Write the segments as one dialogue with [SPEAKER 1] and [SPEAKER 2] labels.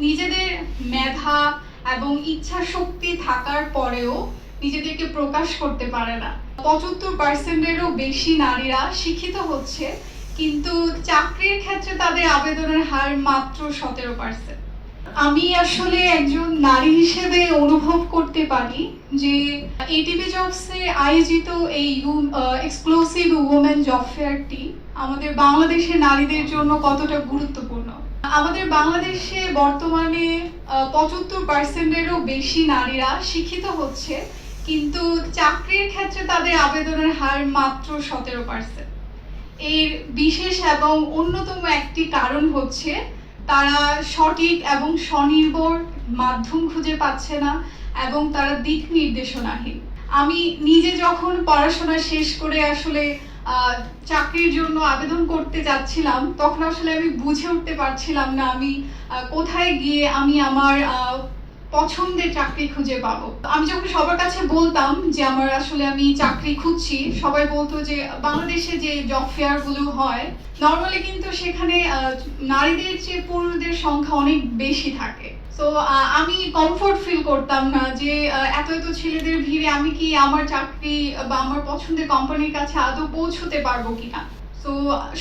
[SPEAKER 1] নিজেদের মেধা এবং ইচ্ছা শক্তি থাকার পরেও নিজেদেরকে প্রকাশ করতে পারে না। 75%-এরও বেশি নারীরা শিক্ষিত হচ্ছে, কিন্তু চাকরির ক্ষেত্রে তাদের আবেদনের হার মাত্র 17%। আমি আসলে একজন নারী হিসেবে অনুভব করতে পারি যে এটিভি জবসে আয়োজিত এই এক্সক্লুসিভ উইমেন জব ফেয়ারটি আমাদের বাংলাদেশের নারীদের জন্য কতটা গুরুত্বপূর্ণ। আমাদের বাংলাদেশে বর্তমানে 75%-এরও বেশি নারীরা শিক্ষিত হচ্ছে, কিন্তু চাকরির ক্ষেত্রে তাদের আবেদনের হার মাত্র 17%। এর বিশেষ এবং অন্যতম একটি কারণ হচ্ছে তারা সঠিক এবং স্বনির্ভর মাধ্যম খুঁজে পাচ্ছে না এবং তারা দিক নির্দেশনাহীন। আমি নিজে যখন পড়াশোনা শেষ করে আসলে চাকরির জন্য আবেদন করতে যাচ্ছিলাম, তখন আসলে আমি বুঝে উঠতে পারছিলাম না আমি কোথায় গিয়ে আমি আমার পছন্দের চাকরি খুঁজে পাবো। আমি যখন সবার কাছে বলতাম যে আমি চাকরি খুঁজছি, সবাই বলতো যে বাংলাদেশে যে জব ফেয়ার গুলো হয় নর্মালি কিন্তু সেখানে নারীদের চেয়ে পুরুষদের সংখ্যা অনেক বেশি থাকে। তো আমি কমফোর্ট ফিল করতাম না যে এত ছেলেদের ভিড়ে আমি কি আমার চাকরি বা আমার পছন্দের কোম্পানির কাছে আদৌ পৌঁছতে পারবো কিনা। তো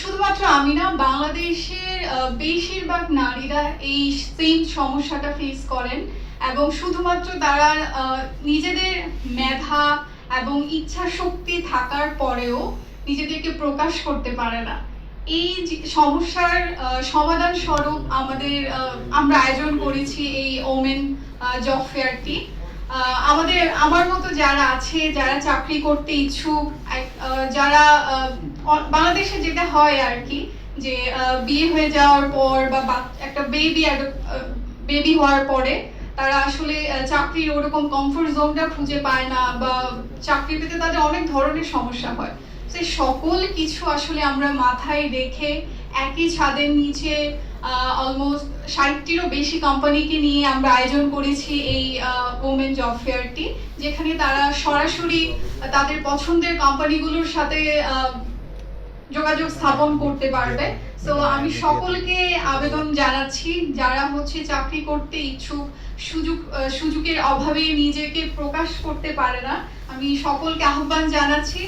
[SPEAKER 1] শুধুমাত্র আমি না, বাংলাদেশের বেশিরভাগ নারীরা এই সেম সমস্যাটা ফেস করেন এবং শুধুমাত্র তারা নিজেদের মেধা এবং ইচ্ছা শক্তি থাকার পরেও নিজেদেরকে প্রকাশ করতে পারে না। এই সমস্যার সমাধান স্বরূপ আমরা আয়োজন করেছি এই ওমেন জব ফেয়ারটি। আমার মতো যারা আছে, যারা চাকরি করতে ইচ্ছুক, যারা বাংলাদেশে যেটা হয় আর কি, যে বিয়ে হয়ে যাওয়ার পর বা একটা বেবি হওয়ার পরে তারা আসলে চাকরির ওরকম কমফোর্ট জোনটা খুঁজে পায় না বা চাকরি পেতে তাদের অনেক ধরনের সমস্যা হয়। সেই সকল কিছু আসলে আমরা মাথায় রেখে একই ছাদের নিচে অলমোস্ট 60টিরও বেশি কোম্পানিকে নিয়ে আমরা আয়োজন করেছি এই ওমেন জব ফেয়ারটি, যেখানে তারা সরাসরি তাদের পছন্দের কোম্পানিগুলোর সাথে যোগাযোগ স্থাপন করতে পারবে। তো আমি সকলকে আবেদন জানাচ্ছি যারা চাকরি করতে ইচ্ছুক, সুযোগের অভাবে নিজেকে প্রকাশ করতে পারে না, আমি সকলকে আহ্বান জানাচ্ছি